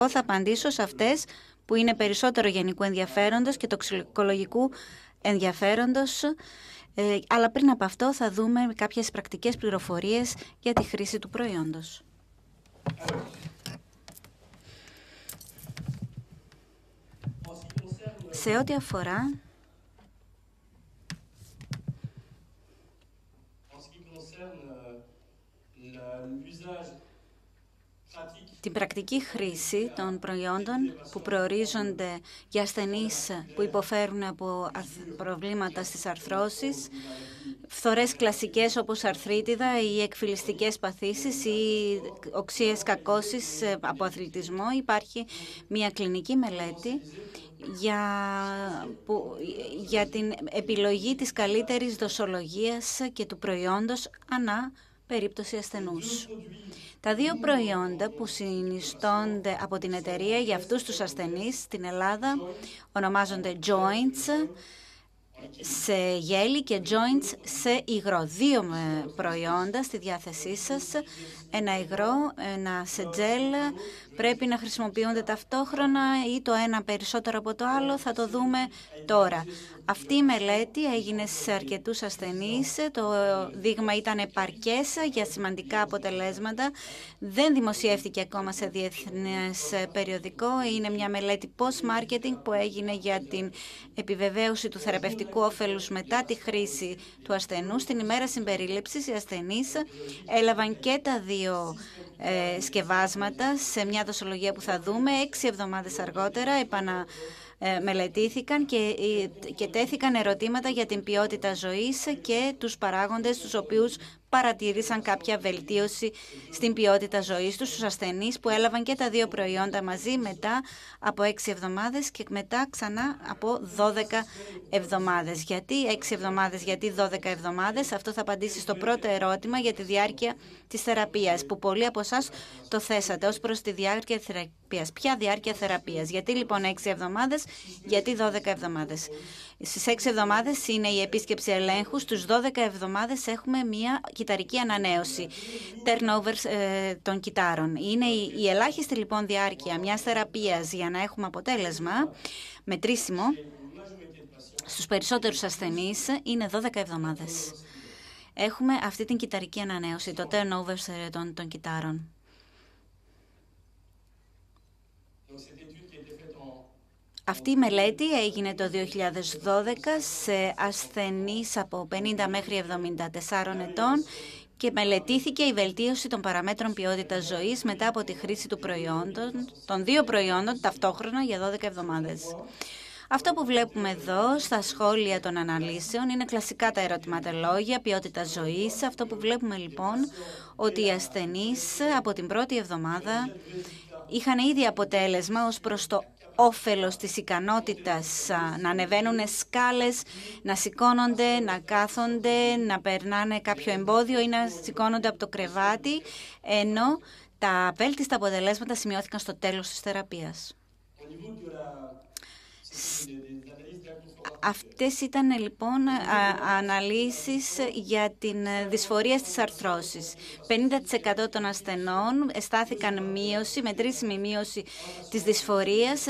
Εγώ θα απαντήσω σε αυτές που είναι περισσότερο γενικού ενδιαφέροντος και τοξικολογικού ενδιαφέροντος, αλλά πριν από αυτό θα δούμε κάποιες πρακτικές πληροφορίες για τη χρήση του προϊόντος. Σε ό,τι αφορά την πρακτική χρήση των προϊόντων που προορίζονται για ασθενείς που υποφέρουν από προβλήματα στις αρθρώσεις, φθορές κλασικές όπως αρθρίτιδα ή εκφυλιστικές παθήσεις ή οξείες κακώσεις από αθλητισμό, υπάρχει μια κλινική μελέτη για την επιλογή της καλύτερης δοσολογίας και του προϊόντος ανά περίπτωση ασθενούς. Τα δύο προϊόντα που συνιστώνται από την εταιρεία για αυτούς τους ασθενείς στην Ελλάδα ονομάζονται Joints σε γέλη και Joints σε υγρό. Δύο προϊόντα στη διάθεσή σας, ένα υγρό, ένα σε τζέλ, πρέπει να χρησιμοποιούνται ταυτόχρονα ή το ένα περισσότερο από το άλλο, θα το δούμε τώρα. Αυτή η μελέτη έγινε σε αρκετούς ασθενείς, το δείγμα ήταν επαρκές για σημαντικά αποτελέσματα, δεν δημοσιεύτηκε ακόμα σε διεθνές περιοδικό, είναι μια μελέτη post-marketing που έγινε για την επιβεβαίωση του θεραπευτικού όφελους μετά τη χρήση του ασθενού. Στην ημέρα συμπερίληψης οι ασθενείς έλαβαν και τα δύο σκευάσματα σε μια δοσολογία που θα δούμε. 6 εβδομάδες αργότερα μελετήθηκαν και τέθηκαν ερωτήματα για την ποιότητα ζωής και τους παράγοντες τους οποίους παρατήρησαν κάποια βελτίωση στην ποιότητα ζωής τους στους ασθενείς που έλαβαν και τα δύο προϊόντα μαζί μετά από 6 εβδομάδες και μετά ξανά από 12 εβδομάδες. Γιατί 6 εβδομάδες, γιατί 12 εβδομάδες? Αυτό θα απαντήσει στο πρώτο ερώτημα για τη διάρκεια της θεραπείας, που πολλοί από εσάς το θέσατε ως προς τη διάρκεια θεραπείας. Ποια διάρκεια θεραπείας? Γιατί λοιπόν 6 εβδομάδες, γιατί 12 εβδομάδες? Στις 6 εβδομάδες είναι η επίσκεψη ελέγχου, στους 12 εβδομάδες έχουμε μια κυταρική ανανέωση, turnover των κυτάρων. Είναι η ελάχιστη λοιπόν διάρκεια μιας θεραπείας για να έχουμε αποτέλεσμα μετρήσιμο στους περισσότερους ασθενείς είναι 12 εβδομάδες. Έχουμε αυτή την κυταρική ανανέωση, το turnover των κυτάρων. Αυτή η μελέτη έγινε το 2012 σε ασθενείς από 50 μέχρι 74 ετών και μελετήθηκε η βελτίωση των παραμέτρων ποιότητας ζωής μετά από τη χρήση των δύο προϊόντων ταυτόχρονα για 12 εβδομάδες. Αυτό που βλέπουμε εδώ στα σχόλια των αναλύσεων είναι κλασικά τα ερωτηματολόγια ποιότητας ζωής. Αυτό που βλέπουμε λοιπόν ότι οι ασθενείς από την πρώτη εβδομάδα είχαν ήδη αποτέλεσμα ως προς το όφελος της ικανότητας να ανεβαίνουν σκάλες, να σηκώνονται, να κάθονται, να περνάνε κάποιο εμπόδιο ή να σηκώνονται από το κρεβάτι, ενώ τα βέλτιστα αποτελέσματα σημειώθηκαν στο τέλος της θεραπείας. Αυτές ήταν λοιπόν αναλύσεις για την δυσφορία στις αρθρώσεις. 50% των ασθενών αισθάθηκαν μείωση, μετρήσιμη μείωση της δυσφορίας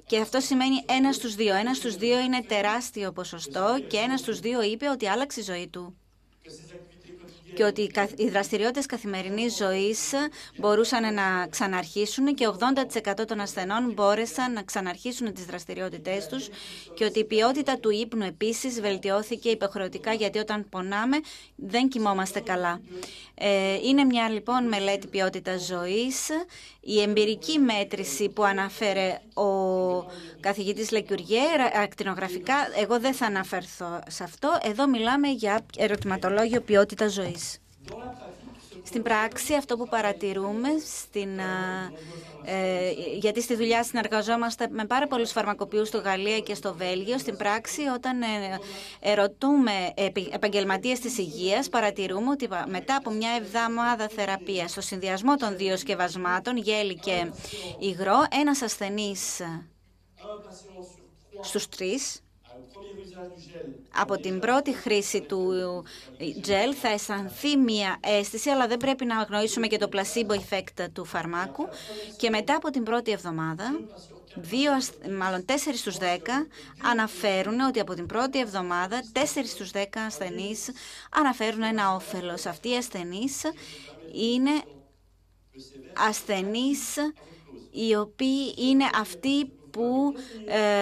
και αυτό σημαίνει 1 στους 2. 1 στους 2 είναι τεράστιο ποσοστό και 1 στους 2 είπε ότι άλλαξε η ζωή του. Και ότι οι δραστηριότητες καθημερινής ζωής μπορούσαν να ξαναρχίσουν και 80% των ασθενών μπόρεσαν να ξαναρχίσουν τις δραστηριότητές τους και ότι η ποιότητα του ύπνου επίσης βελτιώθηκε υποχρεωτικά γιατί όταν πονάμε δεν κοιμόμαστε καλά. Είναι μια λοιπόν μελέτη ποιότητας ζωής. Η εμπειρική μέτρηση που αναφέρε ο καθηγητής Λεκιουριέ, ακτινογραφικά, εγώ δεν θα αναφερθώ σε αυτό. Εδώ μιλάμε για ερωτηματολόγιο ποιότητας ζωής. Στην πράξη αυτό που παρατηρούμε, γιατί στη δουλειά συνεργαζόμαστε με πάρα πολλούς φαρμακοποιούς στο Γαλλία και στο Βέλγιο, στην πράξη όταν ερωτούμε επαγγελματίες της υγείας, παρατηρούμε ότι μετά από μια εβδομάδα θεραπείας, στο συνδυασμό των δύο σκευασμάτων, γέλη και υγρό, ένας ασθενής στους 3 από την πρώτη χρήση του gel θα αισθανθεί μία αίσθηση, αλλά δεν πρέπει να αγνοήσουμε και το placebo effect του φαρμάκου. Και μετά από την πρώτη εβδομάδα, 4 στους 10 αναφέρουν ότι από την πρώτη εβδομάδα 4 στους 10 ασθενείς αναφέρουν ένα όφελος. Αυτοί οι ασθενείς είναι ασθενείς οι οποίοι είναι αυτοί που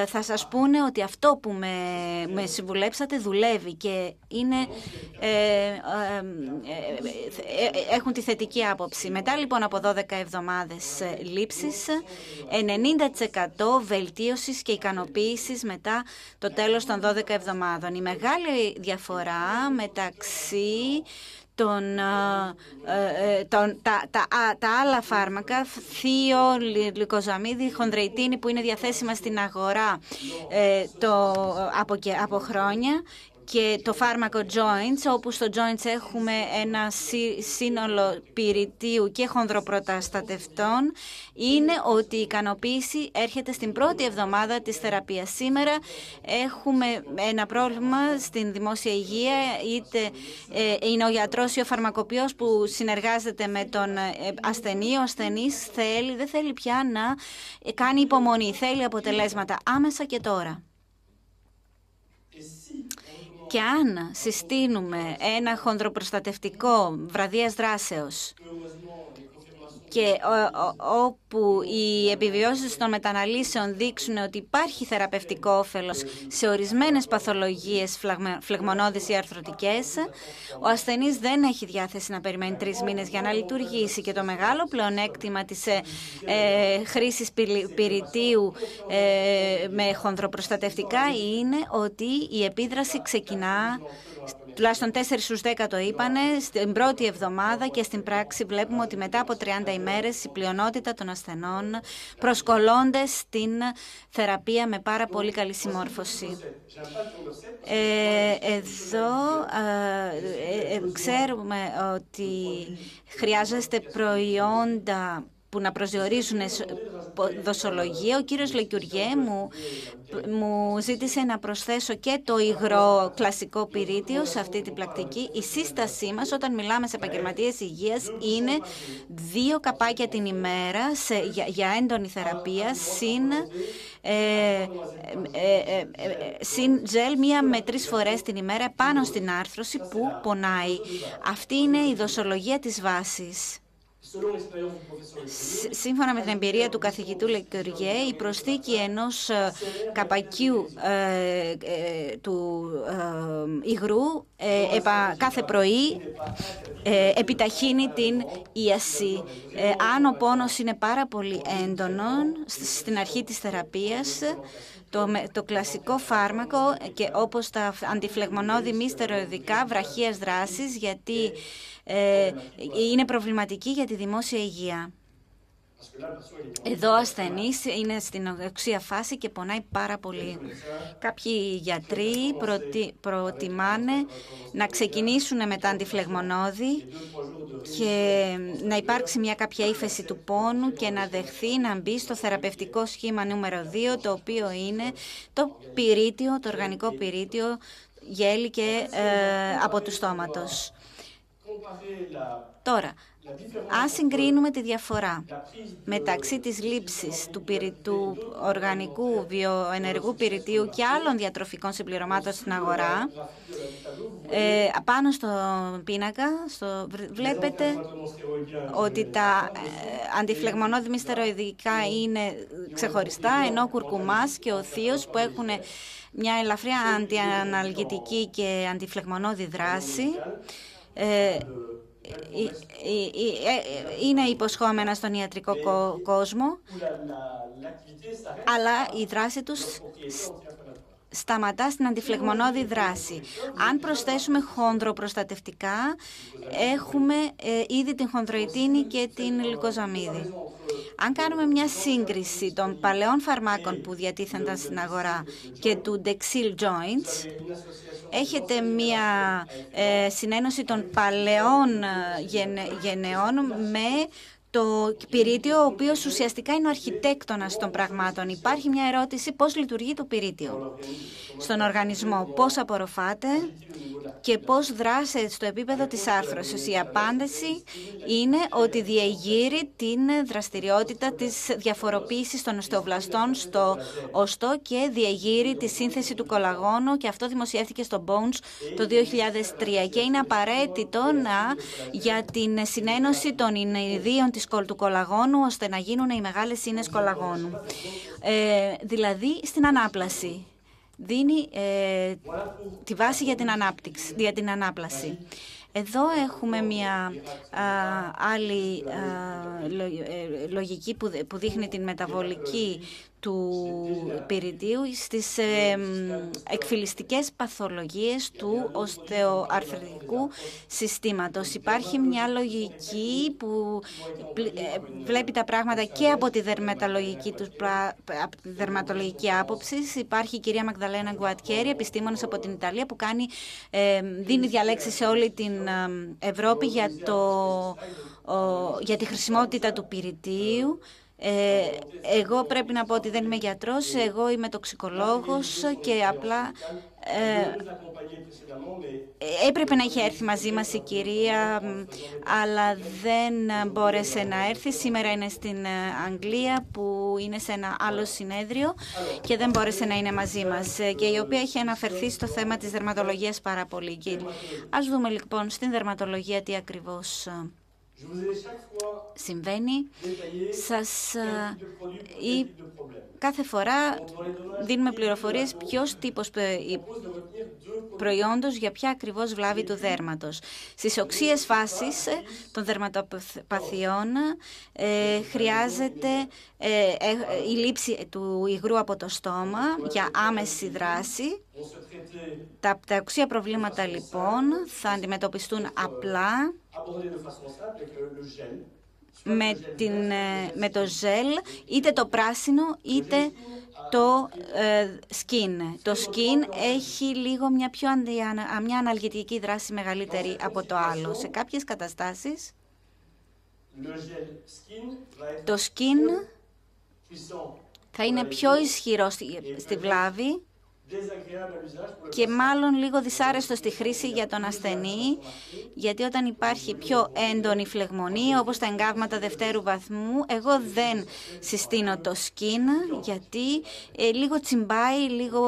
θα σας πούνε ότι αυτό που με συμβουλέψατε δουλεύει και έχουν τη θετική άποψη. Μετά λοιπόν από 12 εβδομάδες λήψης, 90% βελτίωσης και ικανοποίησης μετά το τέλος των 12 εβδομάδων. Η μεγάλη διαφορά μεταξύ τα άλλα φάρμακα, θείο, γλυκοζαμίδι, χονδρεϊτίνη που είναι διαθέσιμα στην αγορά από χρόνια, και το φάρμακο Joints, όπου στο Joints έχουμε ένα σύνολο πυρητίου και χονδροπροταστατευτών, είναι ότι η ικανοποίηση έρχεται στην πρώτη εβδομάδα της θεραπείας. Σήμερα έχουμε ένα πρόβλημα στην δημόσια υγεία, είτε είναι ο γιατρός ή ο φαρμακοποιός που συνεργάζεται με τον ασθενή. Ο ασθενής δεν θέλει πια να κάνει υπομονή, θέλει αποτελέσματα άμεσα και τώρα. Και αν συστήνουμε ένα χονδροπροστατευτικό βραδίας δράσεως και όπου οι επιβιώσεις των μεταναλύσεων δείξουν ότι υπάρχει θεραπευτικό όφελος σε ορισμένες παθολογίες φλεγμονώδεις ή αρθρωτικές, ο ασθενής δεν έχει διάθεση να περιμένει 3 μήνες για να λειτουργήσει. Και το μεγάλο πλεονέκτημα της χρήσης πυρητίου με χονδροπροστατευτικά είναι ότι η επίδραση ξεκινά, τουλάχιστον 4 στους 10 το είπανε, στην πρώτη εβδομάδα, και στην πράξη βλέπουμε ότι μετά από 30 ημέρες η πλειονότητα των ασθενών προσκολώνται στην θεραπεία με πάρα πολύ καλή συμμόρφωση. Εδώ ξέρουμε ότι χρειάζεστε προϊόντα που να προσδιορίζουν δοσολογία. Ο κύριος Λεκιουριέ μου ζήτησε να προσθέσω και το υγρό κλασικό πυρίτιο σε αυτή την πρακτική. Η σύστασή μας όταν μιλάμε σε επαγγελματίες υγείας είναι 2 καπάκια την ημέρα για έντονη θεραπεία συν τζελ 1 με 3 φορές την ημέρα πάνω στην άρθρωση που πονάει. Αυτή είναι η δοσολογία της βάσης. Σύμφωνα με την εμπειρία του καθηγητού Λεκιουριέ, η προσθήκη ενός καπακιού του υγρού κάθε πρωί επιταχύνει την ίαση. Αν ο πόνος είναι πάρα πολύ έντονο στην αρχή της θεραπείας, το κλασικό φάρμακο, και όπως τα αντιφλεγμονώδη μη στεροειδικά βραχίας δράσης, γιατί είναι προβληματική για τη δημόσια υγεία. Εδώ ο ασθενής είναι στην οξία φάση και πονάει πάρα πολύ. Κάποιοι γιατροί προτιμάνε να ξεκινήσουν με τα αντιφλεγμονώδη και να υπάρξει μια κάποια ύφεση του πόνου και να δεχθεί να μπει στο θεραπευτικό σχήμα νούμερο 2, το οποίο είναι το πυρίτιο, το οργανικό πυρίτιο, γέλη και από του στόματος. Τώρα, αν συγκρίνουμε τη διαφορά μεταξύ της λήψης του οργανικού βιοενεργού πυρητίου και άλλων διατροφικών συμπληρωμάτων στην αγορά, πάνω στο πίνακα βλέπετε ότι τα αντιφλεγμονώδη μη στεροειδικά είναι ξεχωριστά, ενώ ο κουρκουμάς και ο θείος, που έχουν μια ελαφριά αντιαναλγητική και αντιφλεγμονώδη δράση, είναι υποσχόμενα στον ιατρικό κόσμο, αλλά η δράση τους σταματά στην αντιφλεγμονώδη δράση. Αν προσθέσουμε χονδροπροστατευτικά, έχουμε ήδη την χονδροϊτίνη και την γλυκοζαμίδι. Αν κάνουμε μια σύγκριση των παλαιών φαρμάκων που διατίθενταν στην αγορά και του Dexil Joints, έχετε μια συνένωση των παλαιών γενεών με το πυρίτιο, ο οποίος ουσιαστικά είναι ο αρχιτέκτονας των πραγμάτων. Υπάρχει μια ερώτηση: πώς λειτουργεί το πυρίτιο στον οργανισμό, πώς απορροφάται και πώς δράσει στο επίπεδο της άρθρωσης. Η απάντηση είναι ότι διεγείρει την δραστηριότητα της διαφοροποίησης των οστεοβλαστών στο οστό και διεγείρει τη σύνθεση του κολαγόνου, και αυτό δημοσιεύτηκε στο Bones το 2003 και είναι απαραίτητο για την συνένωση των ινιδίων του κολαγόνου ώστε να γίνουν οι μεγάλες ίνες κολαγόνου. Δηλαδή στην ανάπλαση. Δίνει τη βάση για την ανάπλαση. Εδώ έχουμε μια άλλη λογική που δείχνει την μεταβολική του πυρητίου στις εκφυλιστικές παθολογίες του οστεοαρθριτικού συστήματος. Υπάρχει μια λογική που βλέπει τα πράγματα και από τη δερματολογική άποψη. Υπάρχει η κυρία Μαγδαλένα Γκουατιέρη, επιστήμονας από την Ιταλία, που δίνει διαλέξεις σε όλη την Ευρώπη για τη χρησιμότητα του πυρητίου. Εγώ πρέπει να πω ότι δεν είμαι γιατρός, εγώ είμαι τοξικολόγος και απλά έπρεπε να είχε έρθει μαζί μας η κυρία, αλλά δεν μπόρεσε να έρθει. Σήμερα είναι στην Αγγλία, που είναι σε ένα άλλο συνέδριο και δεν μπόρεσε να είναι μαζί μας, και η οποία έχει αναφερθεί στο θέμα της δερματολογίας πάρα πολύ. Ας δούμε λοιπόν στην δερματολογία τι ακριβώς συμβαίνει. Κάθε φορά δίνουμε πληροφορίες ποιος τύπος προϊόντος για ποια ακριβώς βλάβη του δέρματος. Στις οξείες φάσεις των δερματοπαθειών χρειάζεται η λήψη του υγρού από το στόμα για άμεση δράση. Τα οξεία προβλήματα λοιπόν θα αντιμετωπιστούν απλά με το ζέλ, είτε το πράσινο είτε το skin. Το skin έχει λίγο μια αναλγητική δράση μεγαλύτερη από το άλλο. Σε κάποιες καταστάσεις το skin θα είναι πιο ισχυρό στη βλάβη και μάλλον λίγο δυσάρεστο στη χρήση για τον ασθενή, γιατί όταν υπάρχει πιο έντονη φλεγμονή, όπως τα εγκάβματα δευτέρου βαθμού, εγώ δεν συστήνω το skin, γιατί λίγο τσιμπάει, λίγο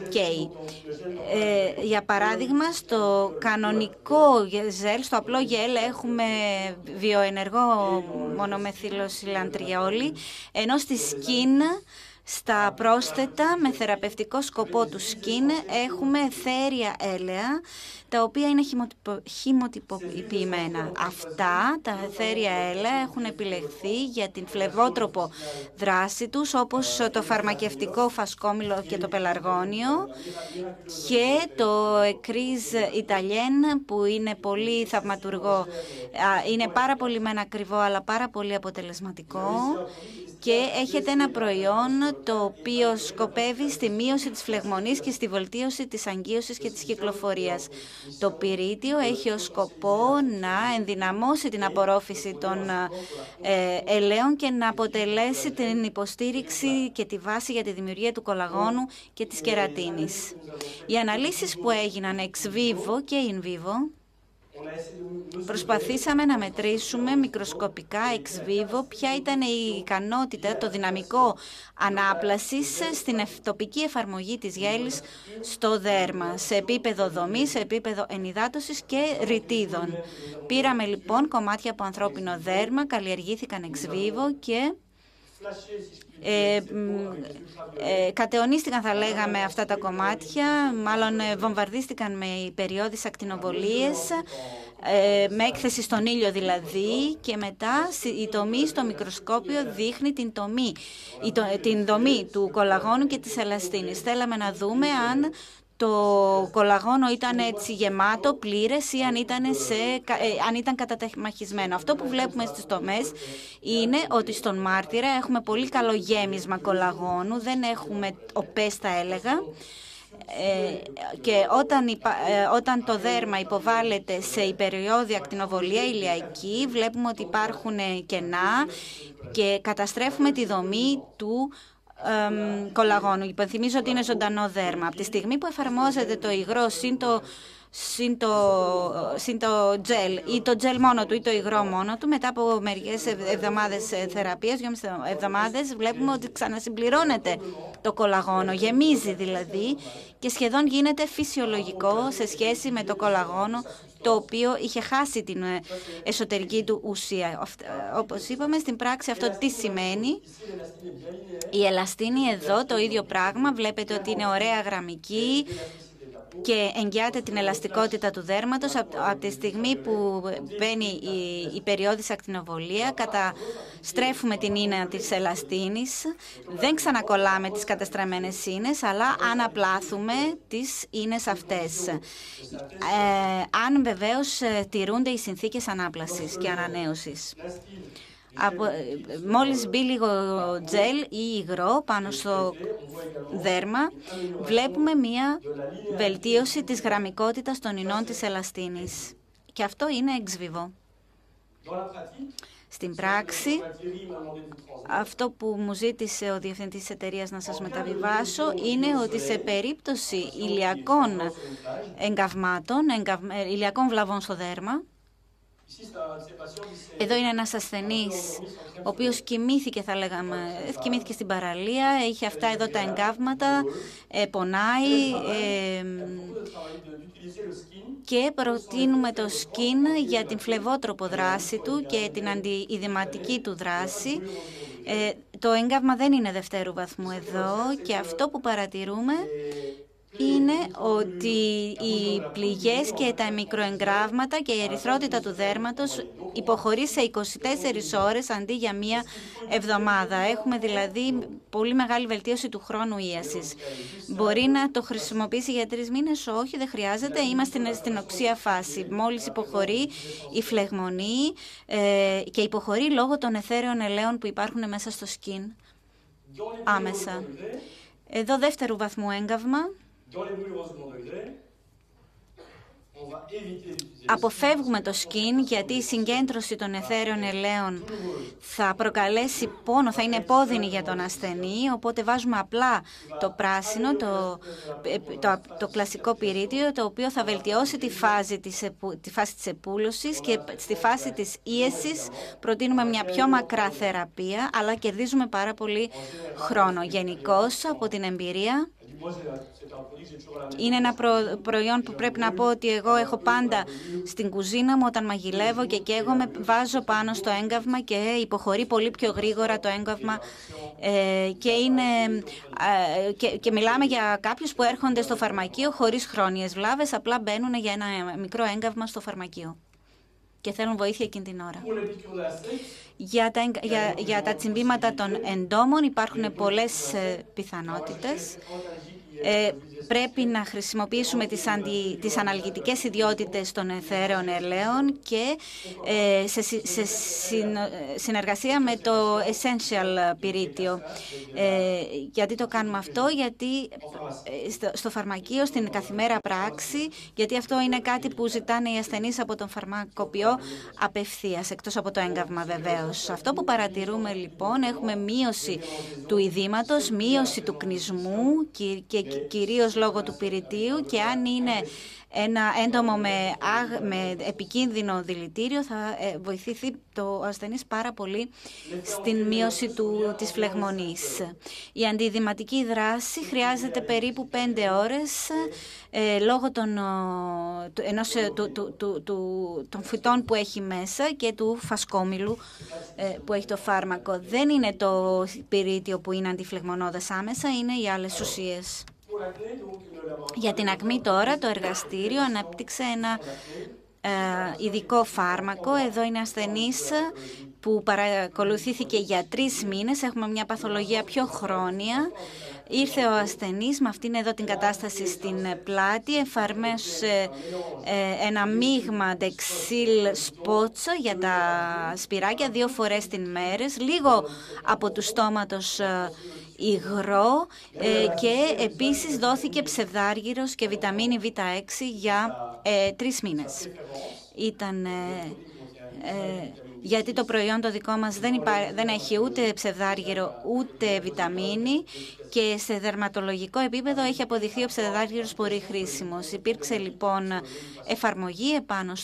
καίει. Για παράδειγμα, στο κανονικό γελ, στο απλό γελ, έχουμε βιοενεργό μονομεθυλοσιλαντριόλι, ενώ στη skin, στα πρόσθετα, με θεραπευτικό σκοπό του skin, έχουμε αιθέρια έλαια, τα οποία είναι χημοτυποποιημένα. Αυτά τα αιθέρια έλαια έχουν επιλεχθεί για την φλεβότροπο δράση τους, όπως το φαρμακευτικό φασκόμηλο και το πελαργόνιο, και το εκρίζ Ιταλιέν, που είναι πολύ θαυματουργό. Είναι πάρα πολύ μεν ακριβό, αλλά πάρα πολύ αποτελεσματικό. Και έχετε ένα προϊόν το οποίο σκοπεύει στη μείωση της φλεγμονής και στη βελτίωση της αγκίωσης και της κυκλοφορίας. Το πυρίτιο έχει ως σκοπό να ενδυναμώσει την απορρόφηση των ελαίων και να αποτελέσει την υποστήριξη και τη βάση για τη δημιουργία του κολαγόνου και της κερατίνης. Οι αναλύσεις που έγιναν ex vivo και in vivo, προσπαθήσαμε να μετρήσουμε μικροσκοπικά ex vivo ποια ήταν η ικανότητα, το δυναμικό ανάπλασης στην τοπική εφαρμογή της γέλης στο δέρμα, σε επίπεδο δομής, σε επίπεδο ενυδάτωσης και ρητίδων. Πήραμε λοιπόν κομμάτια από ανθρώπινο δέρμα, καλλιεργήθηκαν ex vivo και κατεωνίστηκαν, θα λέγαμε, αυτά τα κομμάτια, μάλλον βομβαρδίστηκαν με περιόδεις ακτινοβολίες, με έκθεση στον ήλιο δηλαδή, και μετά η τομή στο μικροσκόπιο δείχνει την δομή του κολαγόνου και της ελαστίνης. Θέλαμε να δούμε αν το κολαγόνο ήταν έτσι γεμάτο, πλήρες, ή αν ήταν κατατεμαχισμένο. Αυτό που βλέπουμε στις τομές είναι ότι στον μάρτυρα έχουμε πολύ καλό γέμισμα κολαγόνου, δεν έχουμε οπές, θα έλεγα. και όταν το δέρμα υποβάλλεται σε υπεριώδη ακτινοβολία ηλιακή, βλέπουμε ότι υπάρχουν κενά και καταστρέφουμε τη δομή του κολαγόνου. Υπενθυμίζω ότι είναι ζωντανό δέρμα. Από τη στιγμή που εφαρμόζεται το υγρό συν το τζελ ή το τζελ μόνο του ή το υγρό μόνο του, μετά από μερικές εβδομάδες θεραπείας, 2,5 εβδομάδες, βλέπουμε ότι ξανασυμπληρώνεται το κολαγόνο, γεμίζει δηλαδή και σχεδόν γίνεται φυσιολογικό σε σχέση με το κολαγόνο το οποίο είχε χάσει την εσωτερική του ουσία. Όπως είπαμε, στην πράξη αυτό τι σημαίνει? Η ελαστίνη εδώ το ίδιο πράγμα, βλέπετε ότι είναι ωραία γραμμική και εγγυάται την ελαστικότητα του δέρματος. Από τη στιγμή που μπαίνει η περιόδης ακτινοβολία, καταστρέφουμε την ίνα της ελαστίνης, δεν ξανακολλάμε τις καταστραμμένες ίνες, αλλά αναπλάθουμε τις ίνες αυτές. Αν βεβαίως τηρούνται οι συνθήκες ανάπλασης και ανανέωσης. Μόλις μπει λίγο τζελ ή υγρό πάνω στο δέρμα, βλέπουμε μία βελτίωση της γραμμικότητας των ινών της ελαστίνης. Και αυτό είναι εξβιβό. Στην πράξη, αυτό που μου ζήτησε ο διευθυντής της εταιρείας να σας μεταβιβάσω είναι ότι σε περίπτωση ηλιακών εγκαυμάτων, ηλιακών βλαβών στο δέρμα, εδώ είναι ένας ασθενής, ο οποίος κοιμήθηκε, θα λέγαμε, κοιμήθηκε στην παραλία, είχε αυτά εδώ τα εγκάβματα, πονάει και προτείνουμε το σκιν για την φλεβότροπο δράση του και την αντιειδηματική του δράση. Το εγκάβμα δεν είναι δευτέρου βαθμού εδώ και αυτό που παρατηρούμε είναι ότι οι πληγές και τα μικροεγγράμματα και η ερυθρότητα του δέρματος υποχωρεί σε 24 ώρες αντί για μία εβδομάδα. Έχουμε δηλαδή πολύ μεγάλη βελτίωση του χρόνου ίασης. Μπορεί να το χρησιμοποιήσει για 3 μήνες, όχι, δεν χρειάζεται. Είμαστε στην οξεία φάση. Μόλις υποχωρεί η φλεγμονή και υποχωρεί λόγω των αιθέριων ελαίων που υπάρχουν μέσα στο σκιν άμεσα. Εδώ δεύτερου βαθμού έγκαυμα. Αποφεύγουμε το σκιν γιατί η συγκέντρωση των αιθέριων ελαίων θα προκαλέσει πόνο, θα είναι επώδυνη για τον ασθενή, οπότε βάζουμε απλά το πράσινο, το κλασικό πυρίτιο, το οποίο θα βελτιώσει τη φάση της επούλωσης και στη φάση της ίεσης προτείνουμε μια πιο μακρά θεραπεία, αλλά κερδίζουμε πάρα πολύ χρόνο. Γενικώς, από την εμπειρία, είναι ένα προϊόν που πρέπει να πω ότι εγώ έχω πάντα στην κουζίνα μου όταν μαγειρεύω και καίγομαι, βάζω πάνω στο έγκαυμα και υποχωρεί πολύ πιο γρήγορα το έγκαυμα και μιλάμε για κάποιους που έρχονται στο φαρμακείο χωρίς χρόνιες βλάβες, απλά μπαίνουν για ένα μικρό έγκαυμα στο φαρμακείο και θέλουν βοήθεια εκείνη την ώρα. Για τα τσιμπήματα των εντόμων υπάρχουν πολλές πιθανότητες. Πρέπει να χρησιμοποιήσουμε τις αναλγητικές ιδιότητες των αιθέριων ελαίων και σε συνεργασία με το Essential πυρίτιο. Γιατί το κάνουμε αυτό? Γιατί στο φαρμακείο, στην καθημερινή πράξη, γιατί αυτό είναι κάτι που ζητάνε οι ασθενείς από τον φαρμακοποιό απευθείας, εκτός από το έγκαυμα βεβαίως. Αυτό που παρατηρούμε λοιπόν, έχουμε μείωση του ειδήματος, μείωση του κνισμού και κυρίως λόγω του πυρητίου, και αν είναι ένα έντομο με επικίνδυνο δηλητήριο θα βοηθήσει το ασθενής πάρα πολύ στην μείωση της φλεγμονής. Η αντιειδηματική δράση χρειάζεται περίπου 5 ώρες λόγω των φυτών που έχει μέσα και του φασκόμηλου που έχει το φάρμακο. Δεν είναι το πυρίτιο που είναι αντιφλεγμονώδες άμεσα, είναι οι άλλες ουσίες. Για την ακμή τώρα, το εργαστήριο αναπτύξε ένα ειδικό φάρμακο. Εδώ είναι ασθενής που παρακολουθήθηκε για 3 μήνες. Έχουμε μια παθολογία πιο χρόνια. Ήρθε ο ασθενής με αυτήν εδώ την κατάσταση στην πλάτη, εφαρμόσε ένα μείγμα Dexil σπότσο για τα σπυράκια 2 φορές την μέρα, λίγο από του στόματος υγρό και επίσης δόθηκε ψευδάργυρος και βιταμίνη Β6 για 3 μήνες. Ήταν γιατί το προϊόν το δικό μας δεν έχει ούτε ψευδάργυρο ούτε βιταμίνη και σε δερματολογικό επίπεδο έχει αποδειχθεί ο ψευδάργυρος πολύ χρήσιμος. Υπήρξε λοιπόν εφαρμογή επάνω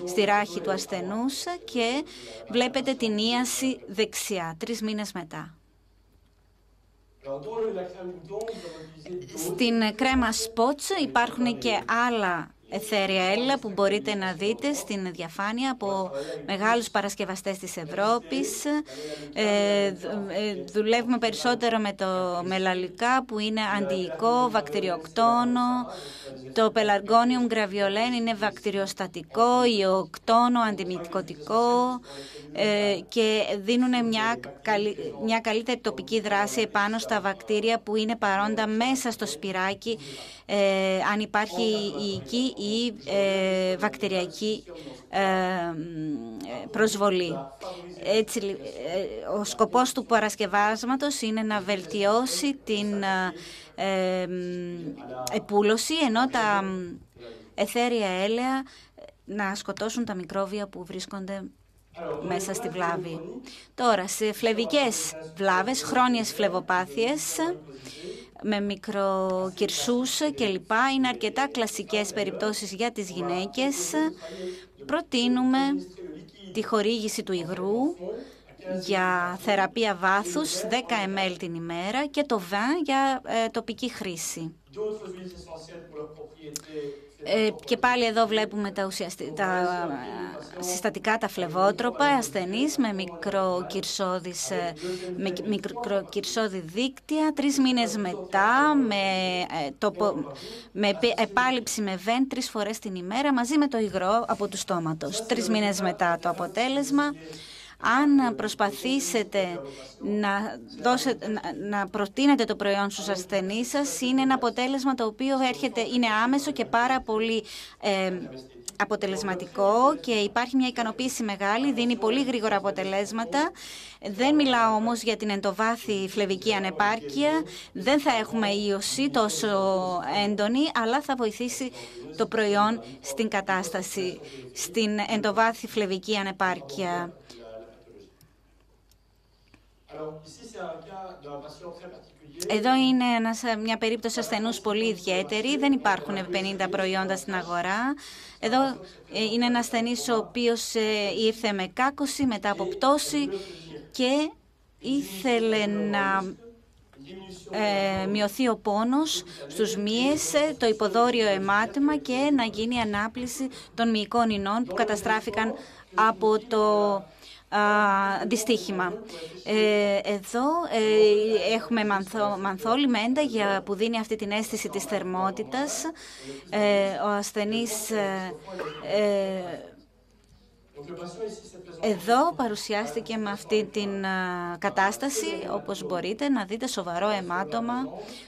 στη ράχη του ασθενούς και βλέπετε την ίαση δεξιά, 3 μήνες μετά. Στην κρέμα Spots υπάρχουν και άλλα εθέρια έλαια που μπορείτε να δείτε στην διαφάνεια από μεγάλους παρασκευαστές της Ευρώπης. Δουλεύουμε περισσότερο με το μελαλλικά που είναι αντιϊκό, βακτηριοκτόνο. Το Pelargonium graviolens είναι βακτηριοστατικό, ιοκτόνο, αντιμυκωτικό και δίνουν μια καλύτερη τοπική δράση επάνω στα βακτήρια που είναι παρόντα μέσα στο σπυράκι αν υπάρχει ιική ή βακτηριακή προσβολή. Έτσι, ο σκοπός του παρασκευάσματος είναι να βελτιώσει την επούλωση, ενώ τα εθέρια έλαια να σκοτώσουν τα μικρόβια που βρίσκονται μέσα στη βλάβη. Τώρα, σε φλεβικές βλάβες, χρόνιες φλεβοπάθειες, με μικροκυρσούς κλπ. Είναι αρκετά κλασικές περιπτώσεις για τις γυναίκες. Προτείνουμε τη χορήγηση του υγρού για θεραπεία βάθους 10 ml την ημέρα και το βαν για τοπική χρήση. Και πάλι εδώ βλέπουμε τα συστατικά, τα φλεβότροπα, ασθενείς με μικροκυρσώδη δίκτυα, 3 μήνες μετά, με επάλυψη με βεν 3 φορές την ημέρα, μαζί με το υγρό από του στόματος. 3 μήνες μετά το αποτέλεσμα. Αν προσπαθήσετε να προτείνετε το προϊόν στους ασθενείς σας, είναι ένα αποτέλεσμα το οποίο είναι άμεσο και πάρα πολύ αποτελεσματικό και υπάρχει μια ικανοποίηση μεγάλη, δίνει πολύ γρήγορα αποτελέσματα. Δεν μιλάω όμως για την εντοβάθη φλεβική ανεπάρκεια, δεν θα έχουμε ίωση τόσο έντονη, αλλά θα βοηθήσει το προϊόν στην κατάσταση, στην εντοβάθη φλεβική ανεπάρκεια. Εδώ είναι μια περίπτωση ασθενούς πολύ ιδιαίτερη. Δεν υπάρχουν 50 προϊόντα στην αγορά. Εδώ είναι ένα ασθενής ο οποίος ήρθε με κάκωση μετά από πτώση και ήθελε να μειωθεί ο πόνος στους μύες, το υποδόριο αιμάτιμα και να γίνει ανάπληση των μυϊκών ινών που καταστράφηκαν από το δυστύχημα. Εδώ έχουμε μανθόλη μέντα που δίνει αυτή την αίσθηση της θερμότητας. Ο ασθενής εδώ παρουσιάστηκε με αυτή την κατάσταση, όπως μπορείτε να δείτε, σοβαρό αιμάτωμα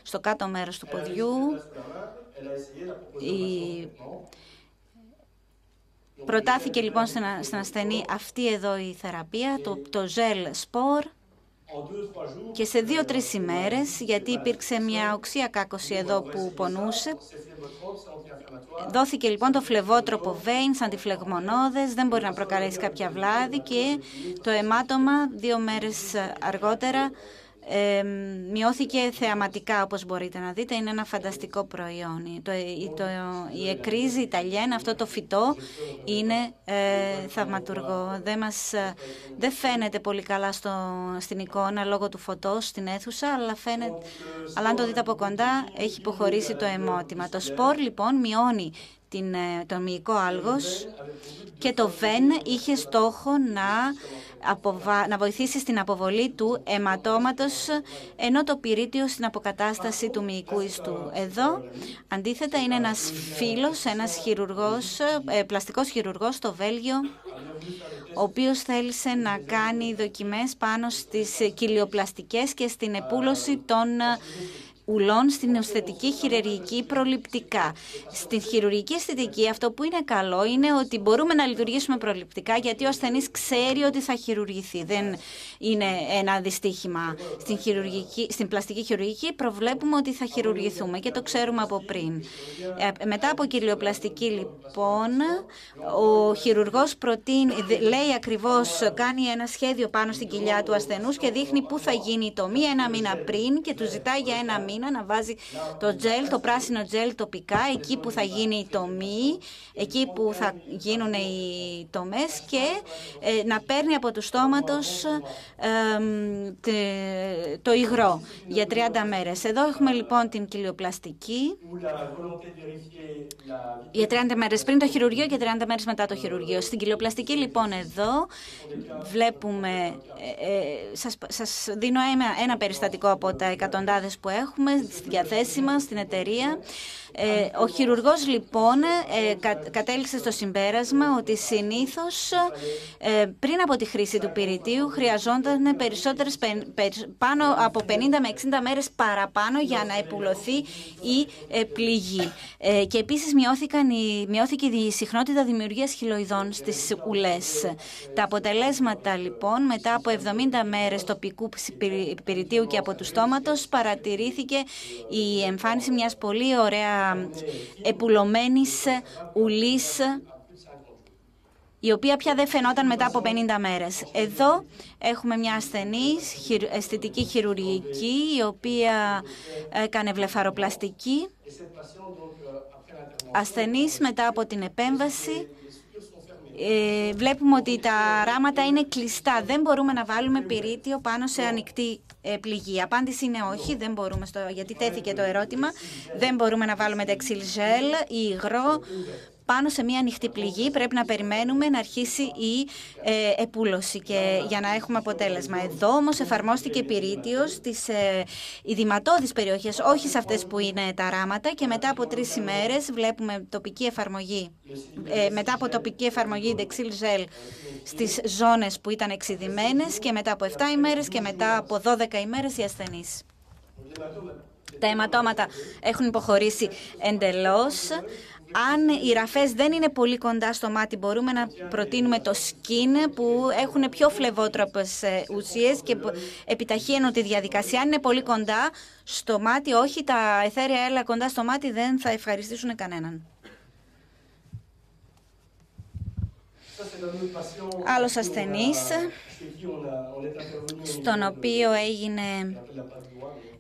στο κάτω μέρος του ποδιού. Προτάθηκε λοιπόν στην ασθενή αυτή εδώ η θεραπεία, το γέλ σπορ, και σε 2-3 ημέρες, γιατί υπήρξε μια οξία κάκωση εδώ που πονούσε, δόθηκε λοιπόν το φλεβότροπο Veins, αντιφλεγμονώδες, δεν μπορεί να προκαλέσει κάποια βλάβη και το αιμάτωμα 2 μέρες αργότερα μειώθηκε θεαματικά, όπως μπορείτε να δείτε. Είναι ένα φανταστικό προϊόν. Η εκρίζη Ιταλιέν, αυτό το φυτό, είναι θαυματουργό. Δεν φαίνεται πολύ καλά στην εικόνα λόγω του φωτός στην αίθουσα, αλλά αν το δείτε από κοντά έχει υποχωρήσει το αιμότημα. Το σπορ λοιπόν μειώνει τον μυϊκό άλγος και το ΒΕΝ είχε στόχο να βοηθήσει στην αποβολή του αιματώματος, ενώ το πυρίτιο στην αποκατάσταση του μυϊκού ιστού. Εδώ, αντίθετα, είναι ένας φίλος, ένας χειρουργός, πλαστικός χειρουργός στο Βέλγιο, ο οποίος θέλησε να κάνει δοκιμές πάνω στις κοιλιοπλαστικές και στην επούλωση των ουλών στην αισθητική χειρουργική προληπτικά. Στην χειρουργική αισθητική αυτό που είναι καλό είναι ότι μπορούμε να λειτουργήσουμε προληπτικά, γιατί ο ασθενής ξέρει ότι θα χειρουργηθεί. Δεν είναι ένα δυστύχημα. Στην πλαστική χειρουργική προβλέπουμε ότι θα χειρουργηθούμε και το ξέρουμε από πριν. Μετά από κοιλιοπλαστική λοιπόν, ο χειρουργός λέει ακριβώς, κάνει ένα σχέδιο πάνω στην κοιλιά του ασθενούς και δείχνει πού θα γίνει η τομή ένα μήνα πριν και του ζητάει για ένα μήνα να βάζει το τζέλ, το πράσινο τζέλ τοπικά, εκεί που θα γίνει η τομή, εκεί που θα γίνουν οι τομές και να παίρνει από του στόματος το υγρό για 30 μέρες. Εδώ έχουμε λοιπόν την κοιλιοπλαστική για 30 μέρες πριν το χειρουργείο και 30 μέρες μετά το χειρουργείο. Στην κοιλιοπλαστική λοιπόν εδώ βλέπουμε, σας δίνω ένα περιστατικό από τα εκατοντάδες που έχουμε στη διαθέση μας, στην εταιρεία. Ο χειρουργός λοιπόν κατέληξε στο συμπέρασμα ότι συνήθως πριν από τη χρήση του πυρητίου χρειαζόταν περισσότερες πάνω από 50 με 60 μέρες παραπάνω για να επουλωθεί η πληγή. Και επίσης μειώθηκε η συχνότητα δημιουργίας χυλοειδών στις ουλές. Τα αποτελέσματα λοιπόν μετά από 70 μέρες τοπικού πυρητίου και από του στόματος παρατηρήθηκε η εμφάνιση μιας πολύ ωραία επουλωμένης ουλής, η οποία πια δεν φαινόταν μετά από 50 μέρες. Εδώ έχουμε μια ασθενή αισθητική χειρουργική, η οποία έκανε βλεφαροπλαστική. Ασθενής μετά από την επέμβαση. Βλέπουμε ότι τα ράματα είναι κλειστά. Δεν μπορούμε να βάλουμε πυρίτιο πάνω σε ανοιχτή πληγή. Η απάντηση είναι όχι, δεν μπορούμε, γιατί τέθηκε το ερώτημα. Δεν μπορούμε να βάλουμε δεξίλ γέλ ή υγρό πάνω σε μια ανοιχτή πληγή. Πρέπει να περιμένουμε να αρχίσει η επούλωση και για να έχουμε αποτέλεσμα. Εδώ όμως εφαρμόστηκε πυρίτιο στις ειδηματώδεις περιοχές, όχι σε αυτές που είναι τα ράματα, και μετά από 3 ημέρες βλέπουμε τοπική εφαρμογή. Μετά από τοπική εφαρμογή δεξίλ γέλ στις ζώνες που ήταν εξειδημένες και μετά από 7 ημέρες και μετά από 12 ημέρες οι ασθενείς. Τα αιματώματα έχουν υποχωρήσει εντελώς. Αν οι ραφές δεν είναι πολύ κοντά στο μάτι, μπορούμε να προτείνουμε το skin, που έχουν πιο φλεβότροπες ουσίες και επιταχύνουν τη διαδικασία. Αν είναι πολύ κοντά στο μάτι, όχι, τα αιθέρια έλαια κοντά στο μάτι δεν θα ευχαριστήσουν κανέναν. Άλλος ασθενής, στον οποίο έγινε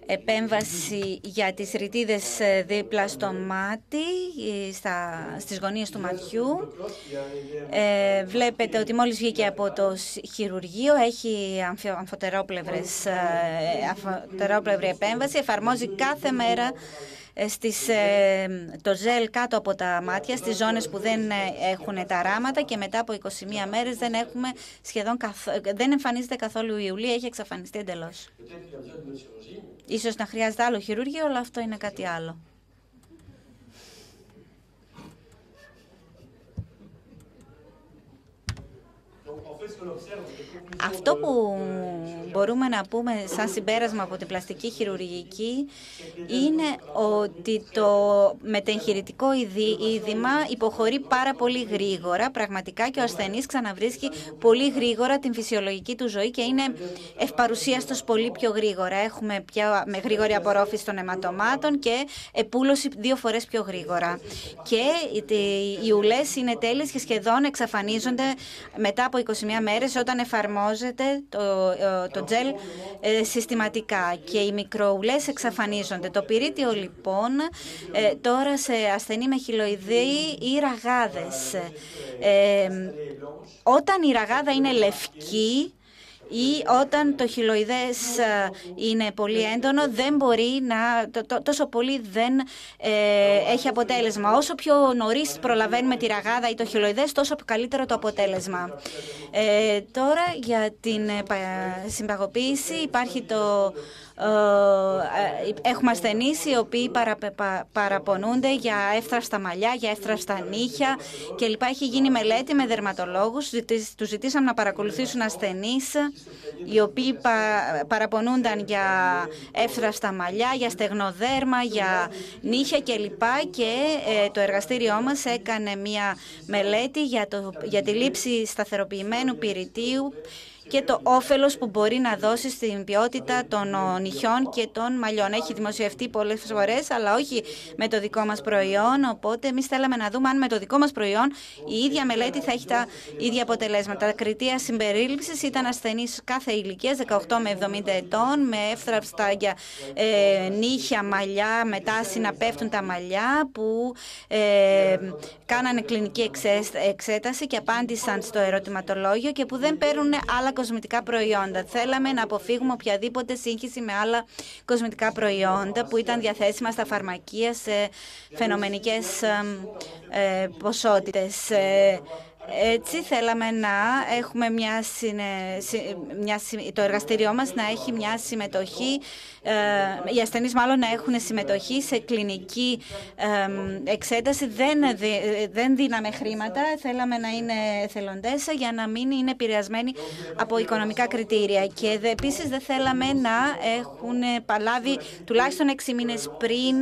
επέμβαση για τις ρητίδες δίπλα στο μάτι, στις γωνίες του ματιού. Βλέπετε ότι μόλις βγήκε από το χειρουργείο, έχει αμφωτερόπλευρη επέμβαση, εφαρμόζει κάθε μέρα το ζέλ κάτω από τα μάτια, στις ζώνες που δεν έχουν τα ράματα, και μετά από 21 μέρες δεν εμφανίζεται καθόλου η ουλή, έχει εξαφανιστεί εντελώς. Ίσως να χρειάζεται άλλο χειρούργιο, αλλά αυτό είναι κάτι άλλο. Αυτό που μπορούμε να πούμε σαν συμπέρασμα από την πλαστική χειρουργική είναι ότι το μετεγχειρητικό είδημα υποχωρεί πάρα πολύ γρήγορα πραγματικά, και ο ασθενής ξαναβρίσκει πολύ γρήγορα την φυσιολογική του ζωή και είναι ευπαρουσίαστος πολύ πιο γρήγορα. Έχουμε πια με γρήγορη απορρόφηση των αιματωμάτων και επούλωση 2 φορές πιο γρήγορα. Και οι ουλές είναι τέλειες και σχεδόν εξαφανίζονται μετά από 21 μέρες όταν εφαρμόζεται το τζέλ συστηματικά, και οι μικροουλές εξαφανίζονται. Το πυρίτιο λοιπόν τώρα σε ασθενή με χυλοειδή ή ραγάδες. Όταν η ραγάδα είναι λευκή ή όταν το χυλοειδές είναι πολύ έντονο, δεν μπορεί τόσο πολύ δεν έχει αποτέλεσμα. Όσο πιο νωρίς προλαβαίνουμε τη ραγάδα ή το χυλοειδές, τόσο καλύτερο το αποτέλεσμα. Τώρα για την συμπαγωποίηση υπάρχει έχουμε ασθενείς οι οποίοι παραπονούνται για εύθραυστα μαλλιά, για εύθραυστα νύχια κλπ. Έχει γίνει μελέτη με δερματολόγους. Τους ζητήσαμε να παρακολουθήσουν ασθενείς οι οποίοι παραπονούνταν για εύθραυστα μαλλιά, για στεγνοδέρμα, για νύχια κλπ. Και το εργαστήριό μας έκανε μια μελέτη για τη λήψη σταθεροποιημένου πυρητίου και το όφελος που μπορεί να δώσει στην ποιότητα των νυχιών και των μαλλιών. Έχει δημοσιευτεί πολλές φορές, αλλά όχι με το δικό μας προϊόν, οπότε εμείς θέλαμε να δούμε αν με το δικό μας προϊόν η ίδια μελέτη θα έχει τα ίδια αποτελέσματα. Τα κριτήρια συμπερίληψης ήταν ασθενείς κάθε ηλικίας, 18 με 70 ετών, με εύθραυστα για νύχια, μαλλιά, με τάση να πέφτουν τα μαλλιά, που κάνανε κλινική εξέταση και απάντησαν στο ερωτηματολόγιο και που δεν παίρνουν άλλα κοσμητικά προϊόντα. Θέλαμε να αποφύγουμε οποιαδήποτε σύγχυση με άλλα κοσμητικά προϊόντα που ήταν διαθέσιμα στα φαρμακεία σε φαινομενικές ποσότητες. Έτσι θέλαμε να έχουμε το εργαστήριό μας να έχει μια συμμετοχή, οι ασθενείς μάλλον να έχουν συμμετοχή σε κλινική εξέταση. Δεν δίναμε χρήματα, θέλαμε να είναι εθελοντές για να μην είναι επηρεασμένοι από οικονομικά κριτήρια. Και επίσης δεν θέλαμε να έχουν παλάβει τουλάχιστον 6 μήνες πριν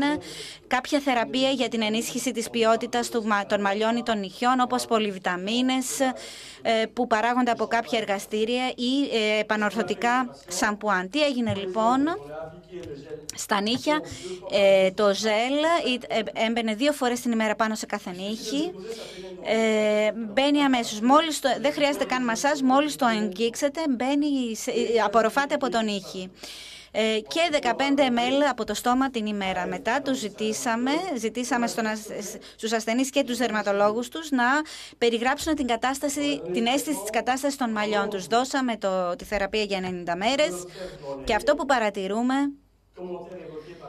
κάποια θεραπεία για την ενίσχυση της ποιότητας των μαλλιών ή των νυχιών, όπως πολυβιταμίνες που παράγονται από κάποια εργαστήρια ή επανορθωτικά σαμπουάν. Τι έγινε λοιπόν? Στα νύχια το ζέλ έμπαινε 2 φορές την ημέρα πάνω σε κάθε νύχι. Μπαίνει αμέσως. Δεν χρειάζεται καν μασάζ, μόλις το αγγίξετε απορροφάται από τον νύχι. Και 15 ml από το στόμα την ημέρα. Μετά τους ζητήσαμε στους ασθενείς και τους δερματολόγους τους να περιγράψουν την αίσθηση της κατάστασης των μαλλιών τους. Δώσαμε τη θεραπεία για 90 μέρες και αυτό που παρατηρούμε